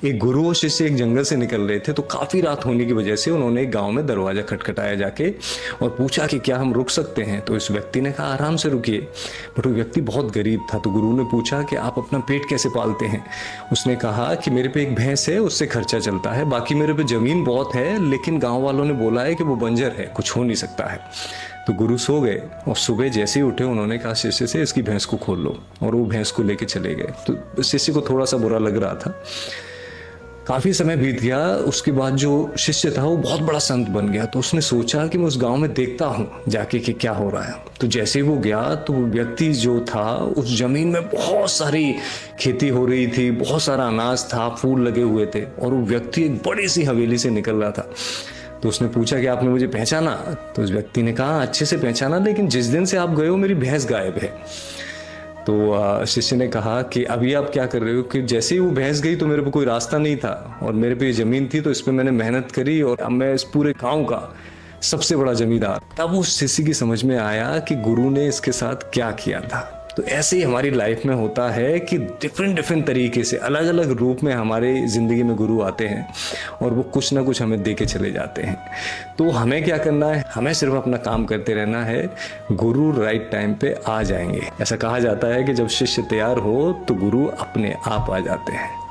एक गुरु और शिष्य एक जंगल से निकल रहे थे, तो काफी रात होने की वजह से उन्होंने एक गांव में दरवाजा खटखटाया जाके और पूछा कि क्या हम रुक सकते हैं। तो इस व्यक्ति ने कहा आराम से रुकिए। बट वो व्यक्ति बहुत गरीब था, तो गुरु ने पूछा कि आप अपना पेट कैसे पालते हैं। उसने कहा कि मेरे पे एक भैंस है, उससे खर्चा चलता है, बाकी मेरे पे जमीन बहुत है, लेकिन गाँव वालों ने बोला है कि वो बंजर है, कुछ हो नहीं सकता है। तो गुरु सो गए और सुबह जैसे ही उठे उन्होंने कहा शिष्य से इसकी भैंस को खोल लो, और वो भैंस को लेके चले गए। तो शिष्य को थोड़ा सा बुरा लग रहा था। काफी समय बीत गया, उसके बाद जो शिष्य था वो बहुत बड़ा संत बन गया। तो उसने सोचा कि मैं उस गांव में देखता हूँ जाके कि क्या हो रहा है। तो जैसे ही वो गया तो वो व्यक्ति जो था, उस जमीन में बहुत सारी खेती हो रही थी, बहुत सारा अनाज था, फूल लगे हुए थे, और वो व्यक्ति एक बड़ी सी हवेली से निकल रहा था। तो उसने पूछा कि आपने मुझे पहचाना? तो उस व्यक्ति ने कहा अच्छे से पहचाना, लेकिन जिस दिन से आप गए हो मेरी भैंस गायब है। तो शिष्य ने कहा कि अभी आप क्या कर रहे हो? कि जैसे ही वो भैंस गई तो मेरे पे कोई रास्ता नहीं था, और मेरे पे ये जमीन थी, तो इस पे मैंने मेहनत करी, और अब मैं इस पूरे गांव का सबसे बड़ा जमींदार। तब उस शिष्य की समझ में आया कि गुरु ने इसके साथ क्या किया था। तो ऐसे ही हमारी लाइफ में होता है कि डिफरेंट डिफरेंट तरीके से अलग अलग रूप में हमारे ज़िंदगी में गुरु आते हैं, और वो कुछ ना कुछ हमें दे के चले जाते हैं। तो हमें क्या करना है? हमें सिर्फ अपना काम करते रहना है, गुरु राइट टाइम पे आ जाएंगे। ऐसा कहा जाता है कि जब शिष्य तैयार हो तो गुरु अपने आप आ जाते हैं।